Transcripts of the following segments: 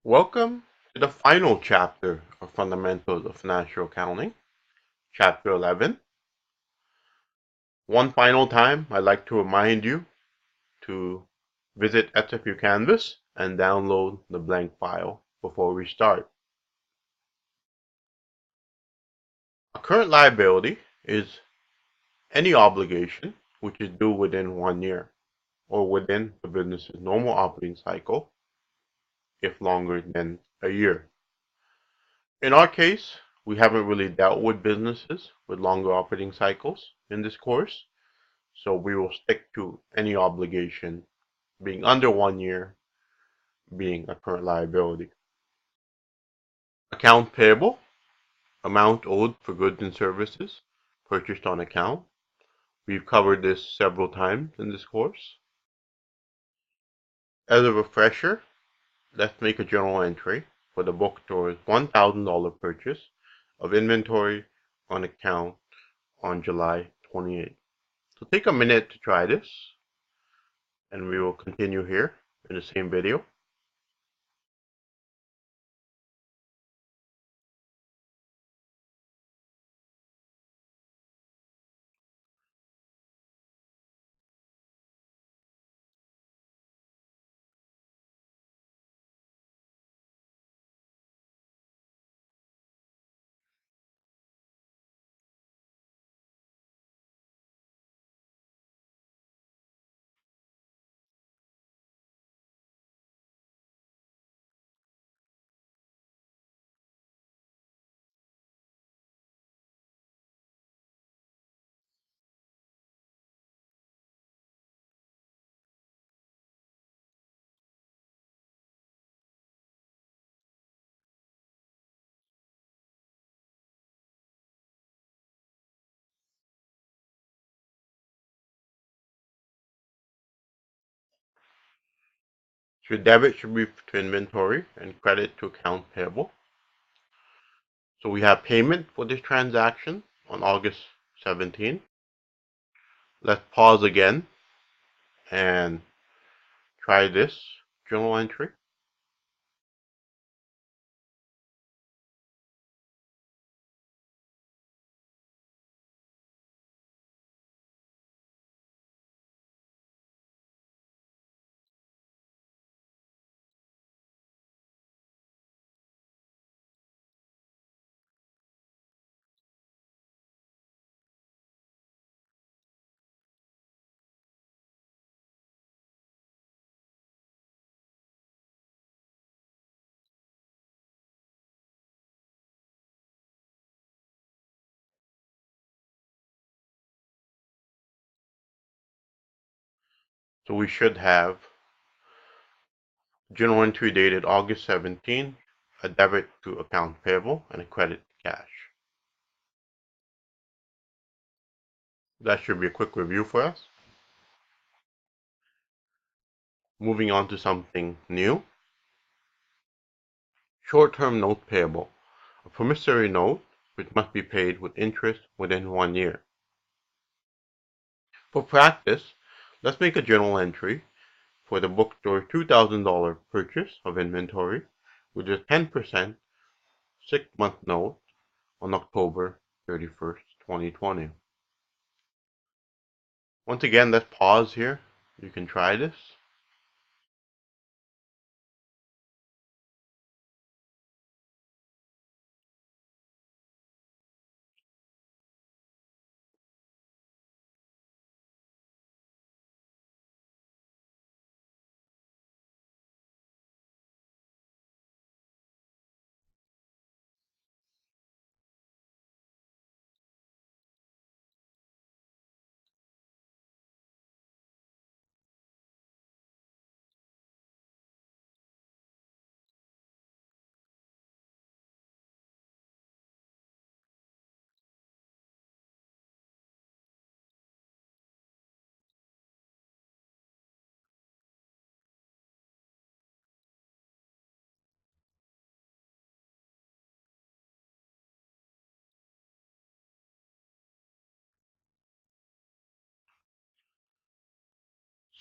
Welcome to the final chapter of Fundamentals of Financial Accounting, Chapter 11. One final time, I'd like to remind you to visit SFU Canvas and download the blank file before we start. A current liability is any obligation which is due within 1 year or within the business's normal operating cycle if longer than a year. In our case, we haven't really dealt with businesses with longer operating cycles in this course, so we will stick to any obligation being under 1 year being a current liability. Account payable, amount owed for goods and services purchased on account. We've covered this several times in this course. As a refresher, let's make a journal entry for the bookstore's $1,000 purchase of inventory on account on July 28th. So take a minute to try this, and we will continue here in the same video. So debit should be to inventory and credit to account payable. So we have payment for this transaction on August 17th. Let's pause again and try this journal entry. So we should have journal entry dated August 17th, a debit to account payable, and a credit to cash. That should be a quick review for us. Moving on to something new. Short-term note payable, a promissory note which must be paid with interest within 1 year. For practice, let's make a journal entry for the bookstore $2,000 purchase of inventory with a 10% 6-month note on October 31st, 2020. Once again, let's pause here. You can try this.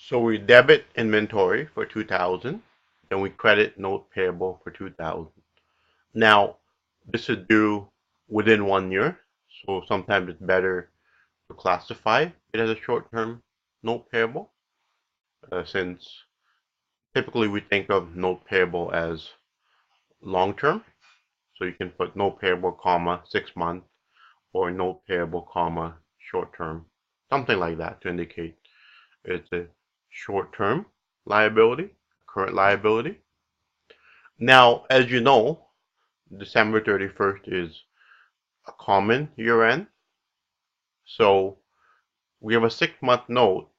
So we debit inventory for 2,000 Then we credit note payable for 2,000. Now, this is due within 1 year, so sometimes it's better to classify it as a short-term note payable, since typically we think of note payable as long-term. So you can put note payable, comma, 6 months, or note payable, comma, short-term, something like that to indicate it's a short-term liability, current liability. Now, as you know, December 31st is a common year-end. So we have a 6 month note,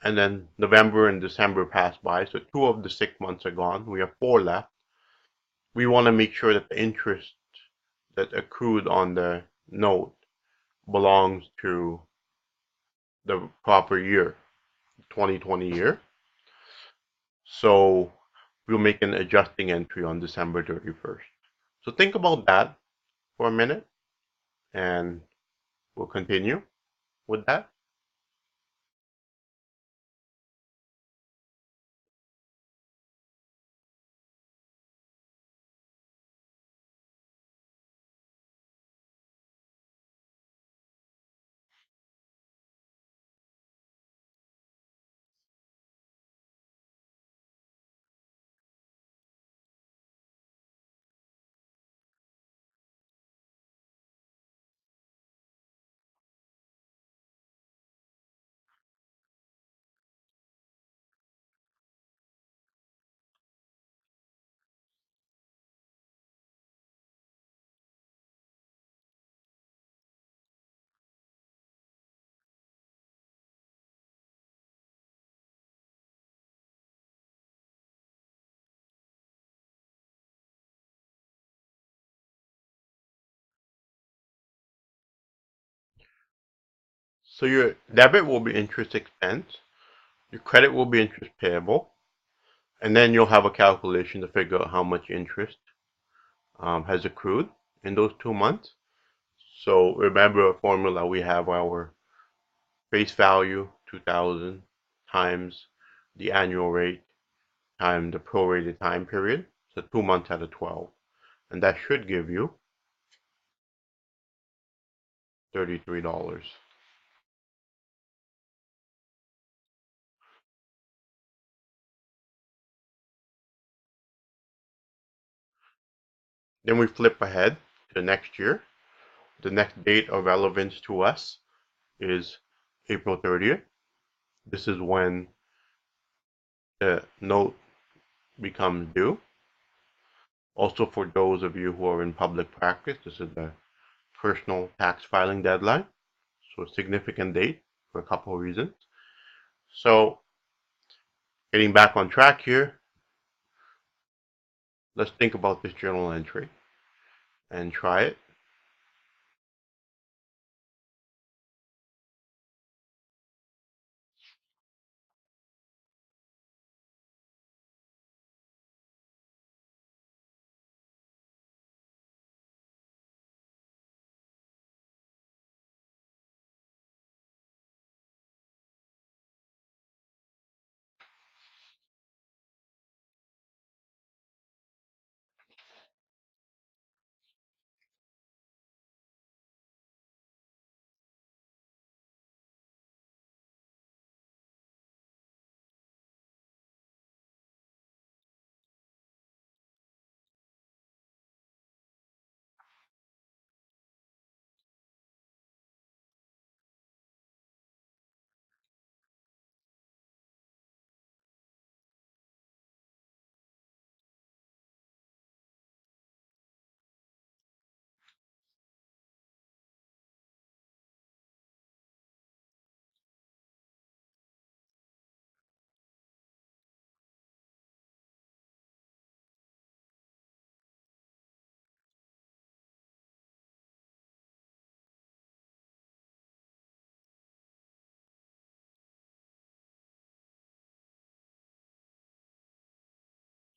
and then November and December pass by. So 2 of the 6 months are gone. We have 4 left. We want to make sure that the interest that accrued on the note belongs to the proper year, 2020 year. So we'll make an adjusting entry on December 31st. So think about that for a minute, and we'll continue with that. So your debit will be interest expense, your credit will be interest payable, and then you'll have a calculation to figure out how much interest has accrued in those 2 months. So remember a formula: we have our face value, 2,000, times the annual rate times the prorated time period, so 2 months out of 12. And that should give you $33. Then we flip ahead to next year. The next date of relevance to us is April 30th. This is when the note becomes due. Also, for those of you who are in public practice, this is the personal tax filing deadline. So a significant date for a couple of reasons. So getting back on track here, let's think about this journal entry and try it.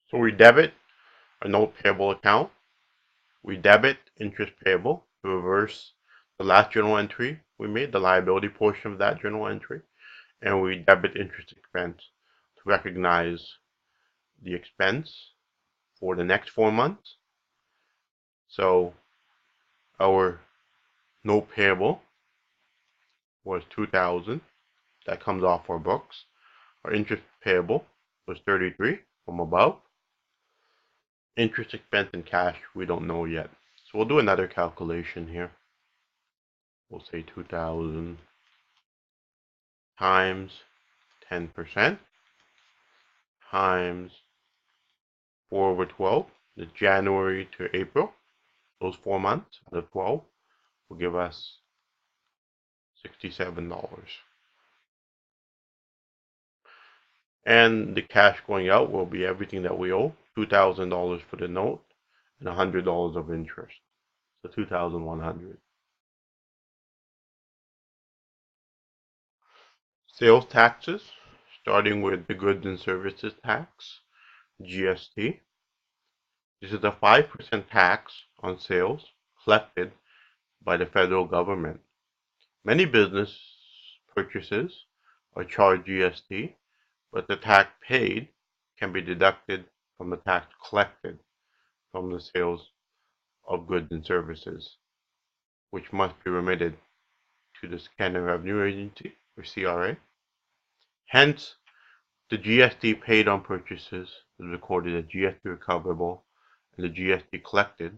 So we debit a note payable account. We debit interest payable to reverse the last journal entry we made, the liability portion of that journal entry. And we debit interest expense to recognize the expense for the next 4 months. So our note payable was $2,000. That comes off our books. Our interest payable was $33 from above. Interest expense in cash, we don't know yet. So we'll do another calculation here. We'll say 2,000 times 10% times 4/12, the January to April. Those 4 months, the 12, will give us $67. And the cash going out will be everything that we owe, $2,000 for the note and $100 of interest. So $2,100. Sales taxes, starting with the goods and services tax, GST. This is a 5% tax on sales collected by the federal government. Many business purchases are charged GST, but the tax paid can be deducted from the tax collected from the sales of goods and services, which must be remitted to the Canada Revenue Agency, or CRA. Hence, the GST paid on purchases is recorded as GST recoverable, and the GST collected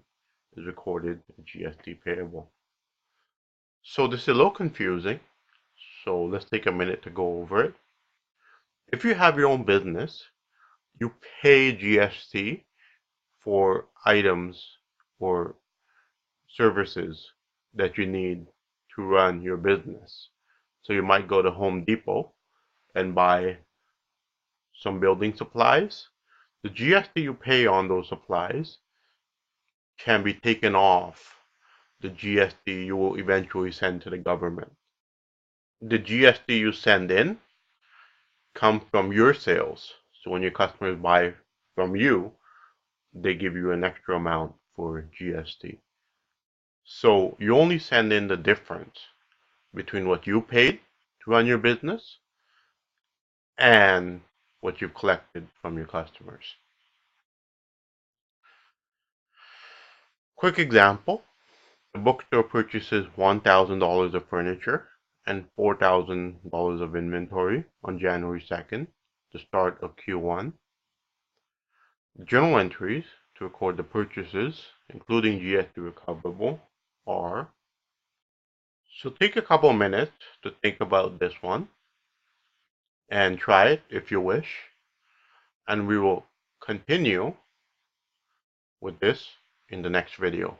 is recorded as GST payable. So this is a little confusing, so let's take a minute to go over it. If you have your own business, you pay GST for items or services that you need to run your business. So you might go to Home Depot and buy some building supplies. The GST you pay on those supplies can be taken off the GST you will eventually send to the government. The GST you send in comes from your sales. So when your customers buy from you, they give you an extra amount for GST. So you only send in the difference between what you paid to run your business and what you've collected from your customers. Quick example, the bookstore purchases $1,000 of furniture and $4,000 of inventory on January 2nd, the start of Q1. The journal entries to record the purchases, including GST recoverable, are. So take a couple minutes to think about this one and try it if you wish, and we will continue with this in the next video.